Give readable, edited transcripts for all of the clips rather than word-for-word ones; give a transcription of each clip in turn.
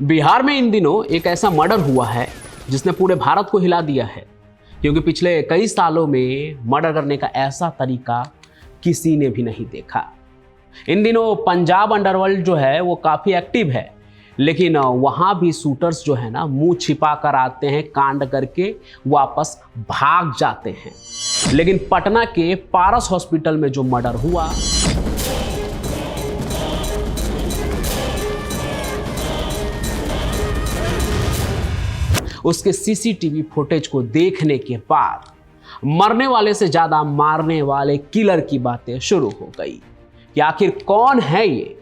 बिहार में इन दिनों एक ऐसा मर्डर हुआ है जिसने पूरे भारत को हिला दिया है, क्योंकि पिछले कई सालों में मर्डर करने का ऐसा तरीका किसी ने भी नहीं देखा। इन दिनों पंजाब अंडरवर्ल्ड जो है वो काफ़ी एक्टिव है, लेकिन वहाँ भी शूटर्स जो है ना मुंह छिपा कर आते हैं, कांड करके वापस भाग जाते हैं। लेकिन पटना के पारस हॉस्पिटल में जो मर्डर हुआ, उसके सीसीटीवी फुटेज को देखने के बाद मरने वाले से ज्यादा मारने वाले किलर की बातें शुरू हो गई कि आखिर कौन है ये,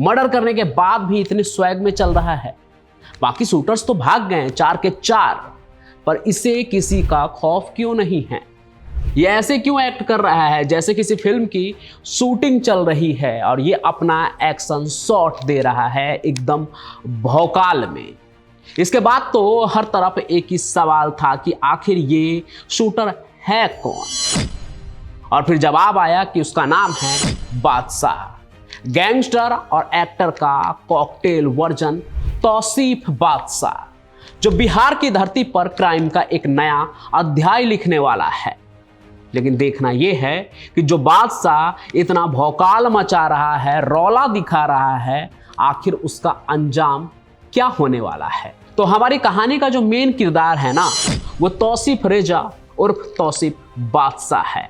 मर्डर करने के बाद भी इतने स्वैग में चल रहा है। बाकी शूटर्स तो भाग गए 4 के 4, पर इसे किसी का खौफ क्यों नहीं है? ये ऐसे क्यों एक्ट कर रहा है जैसे किसी फिल्म की शूटिंग चल रही है और ये अपना एक्शन शॉट दे रहा है एकदम भौकाल में। इसके बाद तो हर तरफ एक ही सवाल था कि आखिर ये शूटर है कौन, और फिर जवाब आया कि उसका नाम है बादशाह। गैंगस्टर और एक्टर का कॉकटेल वर्जन तौसीफ बादशाह, जो बिहार की धरती पर क्राइम का एक नया अध्याय लिखने वाला है। लेकिन देखना यह है कि जो बादशाह इतना भौकाल मचा रहा है, रौला दिखा रहा है, आखिर उसका अंजाम क्या होने वाला है। तो हमारी कहानी का जो मेन किरदार है ना, वो तौसीफ रेजा उर्फ तौसीफ बादशाह है।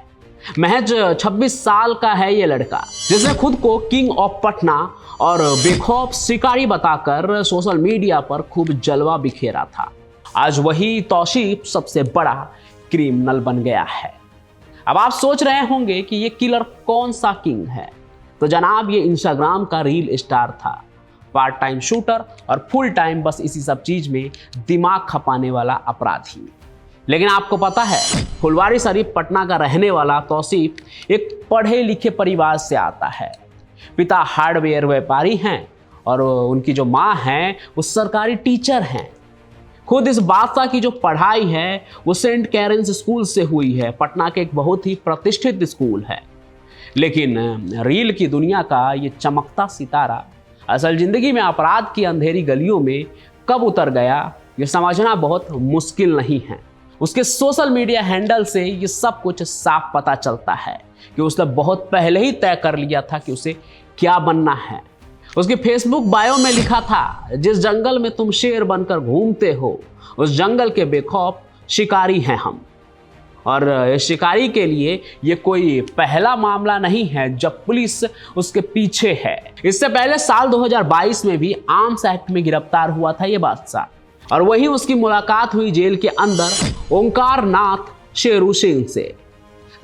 महज 26 साल का है ये लड़का, जिसने खुद को किंग ऑफ पटना और बेखौफ शिकारी बताकर सोशल मीडिया पर खूब जलवा बिखेरा था। आज वही तौसीफ सबसे बड़ा क्रिमिनल बन गया है। अब आप सोच रहे होंगे कि ये किलर कौन सा किंग है, तो जनाब ये इंस्टाग्राम का रील स्टार था, पार्ट टाइम शूटर और फुल टाइम बस इसी सब चीज में दिमाग खपाने वाला अपराधी। लेकिन आपको पता है, फुलवारीशरीफ पटना का रहने वाला तौसीफ एक पढ़े लिखे परिवार से आता है। पिता हार्डवेयर व्यापारी हैं और उनकी जो माँ हैं वो सरकारी टीचर हैं। खुद इस बादशाह की जो पढ़ाई है वो सेंट कैरेंस स्कूल से हुई है, पटना के एक बहुत ही प्रतिष्ठित स्कूल है। लेकिन रील की दुनिया का ये चमकता सितारा असल जिंदगी में अपराध की अंधेरी गलियों में कब उतर गया, ये समझना बहुत मुश्किल नहीं है। उसके सोशल मीडिया हैंडल से ये सब कुछ साफ पता चलता है कि उसने बहुत पहले ही तय कर लिया था कि उसे क्या बनना है। उसके फेसबुक बायो में लिखा था, जिस जंगल में तुम शेर बनकर घूमते हो उस जंगल के बेखौफ शिकारी हैं हम। और शिकारी के लिए ये कोई पहला मामला नहीं है जब पुलिस उसके पीछे है। इससे पहले साल 2022 में भी आर्म्स एक्ट में गिरफ्तार हुआ था ये बादशाह, और वहीं उसकी मुलाकात हुई जेल के अंदर ओंकार नाथ शेरू सिंह से,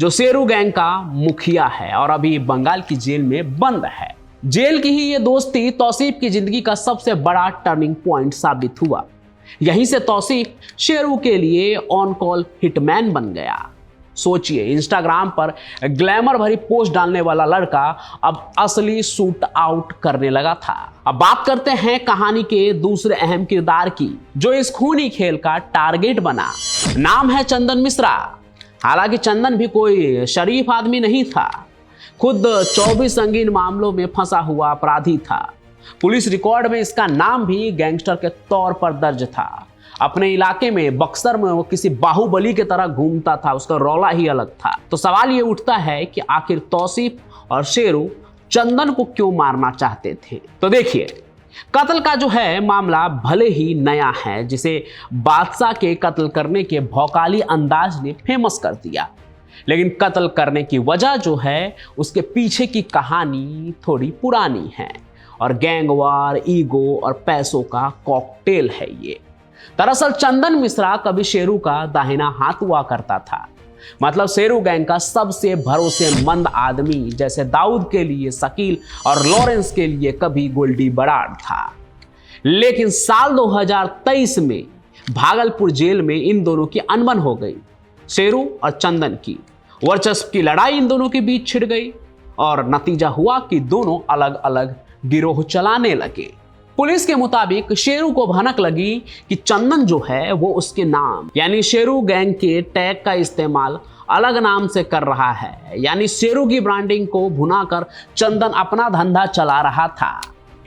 जो शेरू गैंग का मुखिया है और अभी बंगाल की जेल में बंद है। जेल की ही ये दोस्ती तौसीफ की जिंदगी का सबसे बड़ा टर्निंग पॉइंट साबित हुआ। यहीं से तौसीफ शेरू के लिए ऑन कॉल हिटमैन बन गया। सोचिए, इंस्टाग्राम पर ग्लैमर भरी पोस्ट डालने वाला लड़का अब असली शूट आउट करने लगा था। अब बात करते हैं कहानी के दूसरे अहम किरदार की, जो इस खूनी खेल का टारगेट बना। नाम है चंदन मिश्रा। हालांकि चंदन भी कोई शरीफ आदमी नहीं था, खुद 24 संगीन मामलों में फंसा हुआ अपराधी था। पुलिस रिकॉर्ड में इसका नाम भी गैंगस्टर के तौर पर दर्ज था। अपने इलाके में बक्सर में वो किसी बाहुबली की तरह घूमता था, उसका रौला ही अलग था। तो सवाल ये उठता है कि आखिर तौसीफ और शेरू चंदन को क्यों मारना चाहते थे? तो देखिए, कत्ल का जो है मामला भले ही नया है, जिसे बादशाह के कत्ल करने के भौकाली अंदाज ने फेमस कर दिया, लेकिन कत्ल करने की वजह जो है उसके पीछे की कहानी थोड़ी पुरानी है और गैंगवार, ईगो और पैसों का कॉकटेल है ये। दरअसल चंदन मिश्रा कभी शेरू का दाहिना हाथ हुआ करता था, मतलब शेरू गैंग का सबसे भरोसेमंद आदमी, जैसे दाऊद के लिए शकील और लॉरेंस के लिए कभी गोल्डी बराड़ था। लेकिन साल 2023 में भागलपुर जेल में इन दोनों की अनबन हो गई। शेरू और चंदन की वर्चस्व की लड़ाई इन दोनों के बीच छिड़ गई और नतीजा हुआ कि दोनों अलग अलग गिरोह चलाने लगे। पुलिस के मुताबिक शेरू को भनक लगी कि चंदन जो है वो उसके नाम यानी शेरू गैंग के टैग का इस्तेमाल अलग नाम से कर रहा है, यानी शेरू की ब्रांडिंग को भुनाकर चंदन अपना धंधा चला रहा था।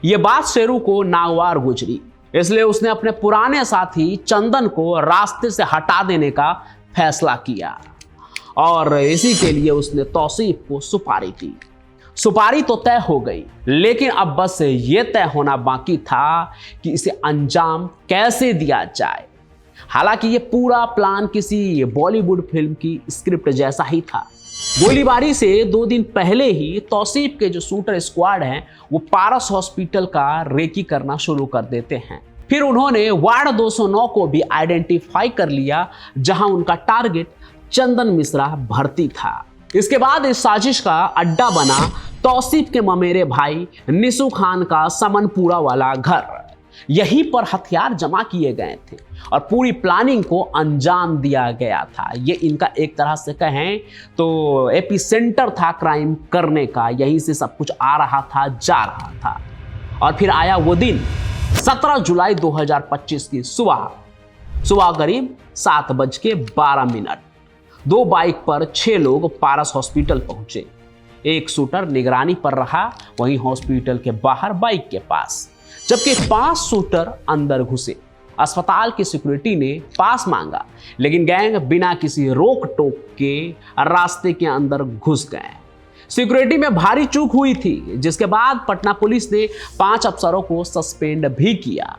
ये बात शेरू को नागवार गुजरी इसलिए उसने अपने पुराने साथी चंदन को रास्ते से हटा देने का फैसला किया और इसी के लिए उसने तौसीफ को सुपारी दी। सुपारी तो तय हो गई, लेकिन अब बस ये तय होना बाकी था कि इसे अंजाम कैसे दिया जाए। हालांकि ये पूरा प्लान किसी बॉलीवुड फिल्म की स्क्रिप्ट जैसा ही था। गोलीबारी से 2 दिन पहले ही तौसीफ के जो शूटर स्क्वाड हैं वो पारस हॉस्पिटल का रेकी करना शुरू कर देते हैं। फिर उन्होंने वार्ड 209 को भी आइडेंटिफाई कर लिया, जहां उनका टारगेट चंदन मिश्रा भर्ती था। इसके बाद इस साजिश का अड्डा बना तौसीफ के ममेरे भाई निशु खान का समनपुरा वाला घर। यहीं पर हथियार जमा किए गए थे और पूरी प्लानिंग को अंजाम दिया गया था। ये इनका एक तरह से कहें तो एपिसेंटर था क्राइम करने का। यहीं से सब कुछ आ रहा था, जा रहा था। और फिर आया वो दिन 17 जुलाई 2025 की सुबह करीब 7:12। 2 बाइक पर 6 लोग पारस हॉस्पिटल पहुंचे। एक शूटर निगरानी पर रहा, वहीं हॉस्पिटल के बाहर बाइक के पास, जबकि 5 शूटर अंदर घुसे। अस्पताल की सिक्योरिटी ने पास मांगा, लेकिन गैंग बिना किसी रोक टोक के रास्ते के अंदर घुस गए। सिक्योरिटी में भारी चूक हुई थी, जिसके बाद पटना पुलिस ने 5 अफसरों को सस्पेंड भी किया।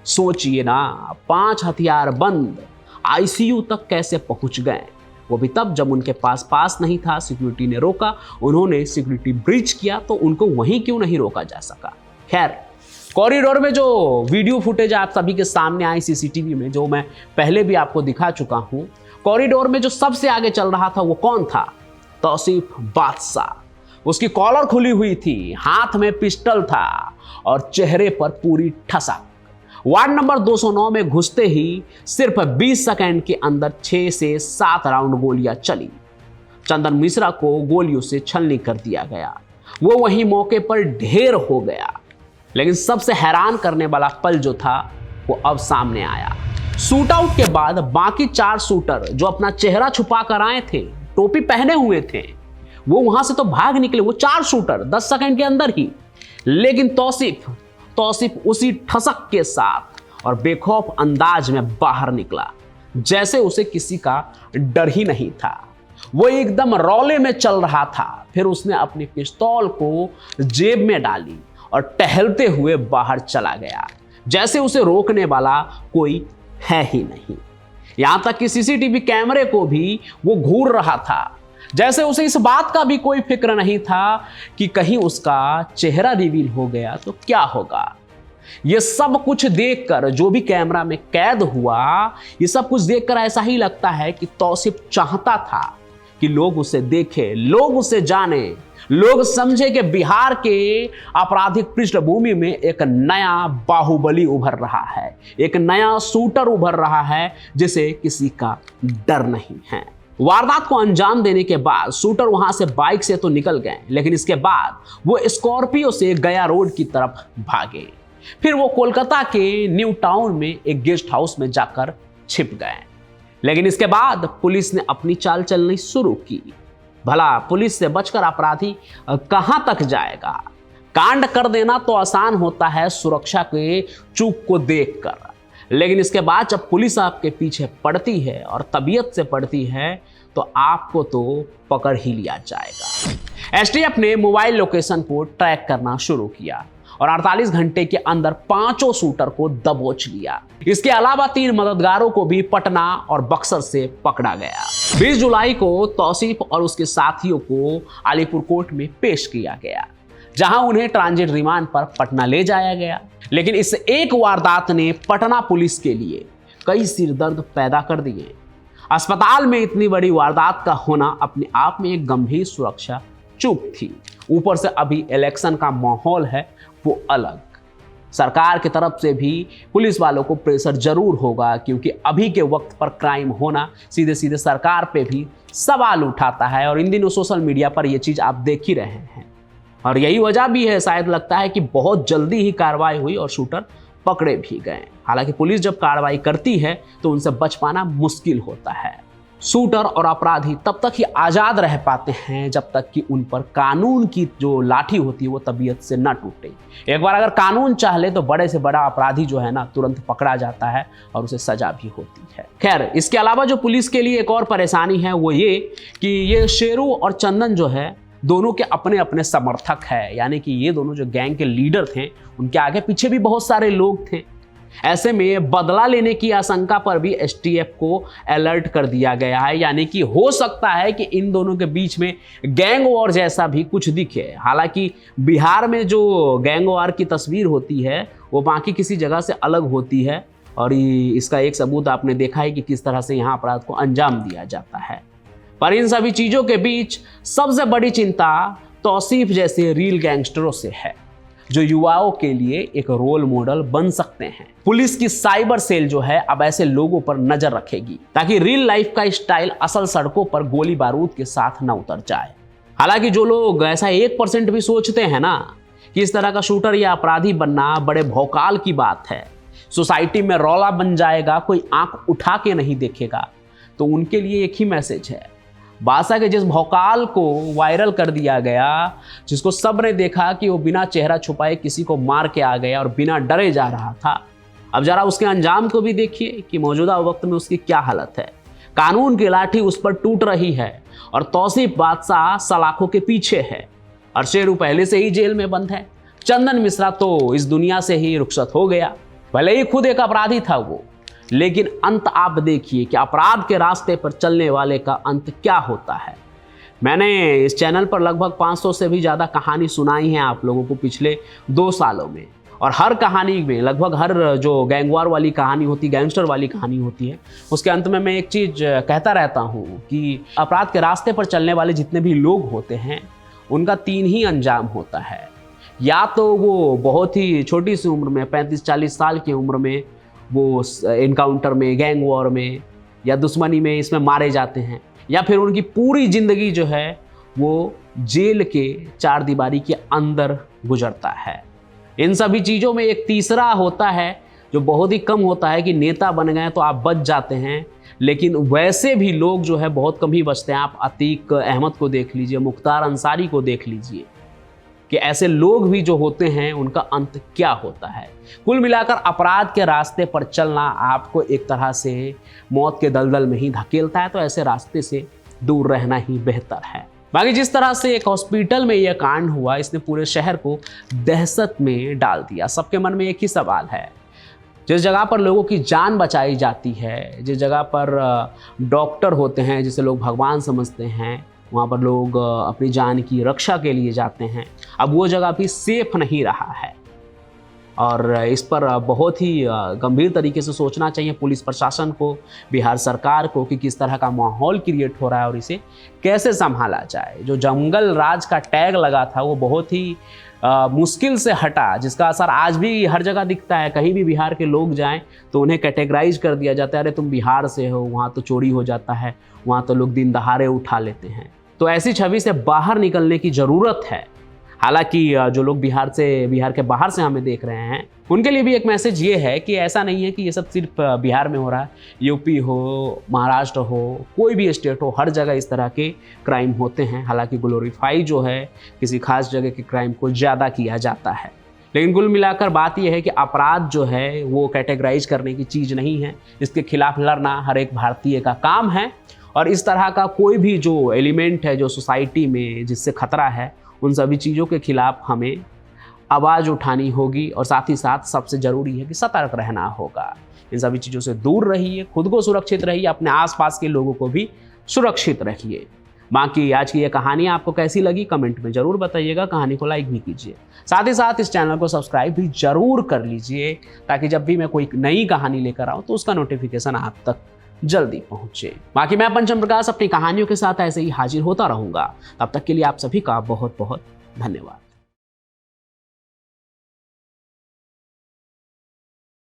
सोचिए ना, 5 हथियार बंद आईसीयू तक कैसे पहुंच गए, वो भी तब जब उनके पास नहीं था। सिक्योरिटी ने रोका, उन्होंने सिक्योरिटी ब्रीच किया, तो उनको वहीं क्यों नहीं रोका जा सका। खैर, कॉरिडोर में जो वीडियो फुटेज आप सभी के सामने आई सीसीटीवी में, जो मैं पहले भी आपको दिखा चुका हूं, कॉरिडोर में जो सबसे आगे चल रहा था वो कौन था? तौसीफ बादशाह। उसकी कॉलर खुली हुई थी, हाथ में पिस्टल था और चेहरे पर पूरी ठसक। वार्ड नंबर 209 में घुसते ही सिर्फ 20 सेकंड के अंदर 6 से 7 राउंड गोलियां चली। चंदन मिश्रा को गोलियों से छलनी कर दिया गया। वो वहीं मौके पर ढेर हो गया। लेकिन सबसे हैरान करने वाला पल जो था वो अब सामने आया। शूट आउट के बाद बाकी 4 शूटर जो अपना चेहरा छुपा कर आए थे, टोपी पहने हुए थे, वो वहां से तो भाग निकले। वो 4 शूटर 10 सेकंड के अंदर ही। लेकिन तौसीफ उसी ठसक के साथ और बेखौफ अंदाज में बाहर निकला, जैसे उसे किसी का डर ही नहीं था। वो एकदम रौले में चल रहा था। फिर उसने अपनी पिस्तौल को जेब में डाली और टहलते हुए बाहर चला गया, जैसे उसे रोकने वाला कोई है ही नहीं। यहां तक कि सीसीटीवी कैमरे को भी वो घूर रहा था, जैसे उसे इस बात का भी कोई फिक्र नहीं था कि कहीं उसका चेहरा रिवील हो गया तो क्या होगा। ये सब कुछ देखकर, जो भी कैमरा में कैद हुआ, ये सब कुछ देखकर ऐसा ही लगता है कि तौसीफ चाहता था कि लोग उसे देखें, लोग उसे जाने, लोग समझे कि बिहार के आपराधिक पृष्ठभूमि में एक नया बाहुबली उभर रहा है, एक नया शूटर उभर रहा है जिसे किसी का डर नहीं है। वारदात को अंजाम देने के बाद शूटर वहां से बाइक से तो निकल गए, लेकिन इसके बाद वो स्कॉर्पियो से गया रोड की तरफ भागे। फिर वो कोलकाता के न्यू टाउन में एक गेस्ट हाउस में जाकर छिप गए। लेकिन इसके बाद पुलिस ने अपनी चाल चलनी शुरू की। भला पुलिस से बचकर अपराधी कहां तक जाएगा? कांड कर देना तो आसान होता है सुरक्षा के चूक को देखकर, लेकिन इसके बाद जब पुलिस आपके पीछे पड़ती है और तबीयत से पड़ती है तो आपको तो पकड़ ही लिया जाएगा। एसटीएफ ने मोबाइल लोकेशन को ट्रैक करना शुरू किया और 48 घंटे के अंदर 5 शूटर को दबोच लिया। इसके अलावा 3 मददगारों को भी पटना और बक्सर से पकड़ा गया। 20 जुलाई को तौसीफ और उसके साथियों को अलीपुर कोर्ट में पेश किया गया, जहां उन्हें ट्रांजिट रिमांड पर पटना ले जाया गया। लेकिन इस एक वारदात ने पटना पुलिस के लिए कई सिरदर्द पैदा कर दिए। अस्पताल में इतनी बड़ी वारदात का होना अपने आप में एक गंभीर सुरक्षा चूक थी। ऊपर से अभी इलेक्शन का माहौल है वो अलग। सरकार की तरफ से भी पुलिस वालों को प्रेशर जरूर होगा, क्योंकि अभी के वक्त पर क्राइम होना सीधे सीधे सरकार पे भी सवाल उठाता है। और इन दिनों सोशल मीडिया पर यह चीज आप देख ही रहे हैं, और यही वजह भी है शायद लगता है कि बहुत जल्दी ही कार्रवाई हुई और शूटर पकड़े भी गए। हालांकि पुलिस जब कार्रवाई करती है तो उनसे बच पाना मुश्किल होता है। शूटर और अपराधी तब तक ही आज़ाद रह पाते हैं जब तक कि उन पर कानून की जो लाठी होती है वो तबीयत से न टूटे। एक बार अगर कानून चाह ले तो बड़े से बड़ा अपराधी जो है ना तुरंत पकड़ा जाता है और उसे सजा भी होती है। खैर, इसके अलावा जो पुलिस के लिए एक और परेशानी है वो ये कि ये शेरू और चंदन जो है दोनों के अपने अपने समर्थक है, यानी कि ये दोनों जो गैंग के लीडर थे उनके आगे पीछे भी बहुत सारे लोग थे। ऐसे में बदला लेने की आशंका पर भी एसटीएफ को अलर्ट कर दिया गया है, यानी कि हो सकता है कि इन दोनों के बीच में गैंग वॉर जैसा भी कुछ दिखे। हालांकि बिहार में जो गैंग वॉर की तस्वीर होती है वो बाकी किसी जगह से अलग होती है और इसका एक सबूत आपने देखा है कि किस तरह से यहाँ अपराध को अंजाम दिया जाता है। पर इन सभी चीजों के बीच सबसे बड़ी चिंता तौसीफ जैसे रियल गैंगस्टरों से है जो युवाओं के लिए एक रोल मॉडल बन सकते हैं। पुलिस की साइबर सेल जो है अब ऐसे लोगों पर नजर रखेगी ताकि रियल लाइफ का स्टाइल असल सड़कों पर गोली बारूद के साथ न उतर जाए। हालांकि जो लोग ऐसा 1% भी सोचते हैं ना कि इस तरह का शूटर या अपराधी बनना बड़े भौकाल की बात है, सोसाइटी में रौला बन जाएगा, कोई आंख उठा के नहीं देखेगा, तो उनके लिए एक ही मैसेज है। बादशाह के जिस भौकाल को वायरल कर दिया गया, जिसको सबने देखा कि वो बिना चेहरा छुपाए किसी को मार के आ गया और बिना डरे जा रहा था, अब जरा उसके अंजाम को भी देखिए कि मौजूदा वक्त में उसकी क्या हालत है। कानून की लाठी उस पर टूट रही है और तौसीफ बादशाह सलाखों के पीछे है और शेरू पहले से ही जेल में बंद है। चंदन मिश्रा तो इस दुनिया से ही रुखसत हो गया। भले ही खुद एक अपराधी था वो, लेकिन अंत आप देखिए कि अपराध के रास्ते पर चलने वाले का अंत क्या होता है। मैंने इस चैनल पर लगभग 500 से भी ज़्यादा कहानी सुनाई है आप लोगों को पिछले 2 सालों में, और हर कहानी में लगभग हर जो गैंगवार वाली कहानी होती, गैंगस्टर वाली कहानी होती है, उसके अंत में मैं एक चीज़ कहता रहता हूँ कि अपराध के रास्ते पर चलने वाले जितने भी लोग होते हैं उनका 3 ही अंजाम होता है। या तो वो बहुत ही छोटी सी उम्र में 35-40 साल की उम्र में वो इनकाउंटर में, गैंग वॉर में या दुश्मनी में इसमें मारे जाते हैं, या फिर उनकी पूरी ज़िंदगी जो है वो जेल के 4 दीवारी के अंदर गुजरता है। इन सभी चीज़ों में एक तीसरा होता है जो बहुत ही कम होता है कि नेता बन गए तो आप बच जाते हैं, लेकिन वैसे भी लोग जो है बहुत कम ही बचते हैं। आप अतीक अहमद को देख लीजिए, मुख्तार अंसारी को देख लीजिए कि ऐसे लोग भी जो होते हैं उनका अंत क्या होता है। कुल मिलाकर अपराध के रास्ते पर चलना आपको एक तरह से मौत के दलदल में ही धकेलता है, तो ऐसे रास्ते से दूर रहना ही बेहतर है। बाकी जिस तरह से एक हॉस्पिटल में यह कांड हुआ, इसने पूरे शहर को दहशत में डाल दिया। सबके मन में एक ही सवाल है, जिस जगह पर लोगों की जान बचाई जाती है, जिस जगह पर डॉक्टर होते हैं जिसे लोग भगवान समझते हैं, वहाँ पर लोग अपनी जान की रक्षा के लिए जाते हैं, अब वो जगह भी सेफ नहीं रहा है। और इस पर बहुत ही गंभीर तरीके से सोचना चाहिए पुलिस प्रशासन को, बिहार सरकार को, कि किस तरह का माहौल क्रिएट हो रहा है और इसे कैसे संभाला जाए। जो जंगल राज का टैग लगा था वो बहुत ही मुश्किल से हटा, जिसका असर आज भी हर जगह दिखता है। कहीं भी बिहार के लोग जाएं तो उन्हें कैटेगराइज कर दिया जाता है, अरे तुम बिहार से हो, वहाँ तो चोरी हो जाता है, वहाँ तो लोग दिन दहाड़े उठा लेते हैं। तो ऐसी छवि से बाहर निकलने की ज़रूरत है। हालांकि जो लोग बिहार के बाहर से हमें देख रहे हैं उनके लिए भी एक मैसेज ये है कि ऐसा नहीं है कि ये सब सिर्फ बिहार में हो रहा है। यूपी हो, महाराष्ट्र हो, कोई भी स्टेट हो, हर जगह इस तरह के क्राइम होते हैं। हालांकि ग्लोरीफाई जो है किसी खास जगह के क्राइम को ज़्यादा किया जाता है, लेकिन कुल मिलाकर बात यह है कि अपराध जो है वो कैटेगराइज करने की चीज़ नहीं है। इसके खिलाफ लड़ना हर एक भारतीय का काम है, और इस तरह का कोई भी जो एलिमेंट है जो सोसाइटी में जिससे खतरा है, उन सभी चीज़ों के खिलाफ हमें आवाज़ उठानी होगी। और साथ ही साथ सबसे ज़रूरी है कि सतर्क रहना होगा। इन सभी चीज़ों से दूर रहिए, खुद को सुरक्षित रहिए, अपने आसपास के लोगों को भी सुरक्षित रखिए। बाकी आज की ये कहानी आपको कैसी लगी कमेंट में ज़रूर बताइएगा। कहानी को लाइक भी कीजिए, साथ ही साथ इस चैनल को सब्सक्राइब भी ज़रूर कर लीजिए, ताकि जब भी मैं कोई नई कहानी लेकर आऊँ तो उसका नोटिफिकेशन आप तक जल्दी पहुंचे। बाकी मैं पंचम प्रकाश अपनी कहानियों के साथ ऐसे ही हाजिर होता रहूंगा। तब तक के लिए आप सभी का बहुत बहुत धन्यवाद।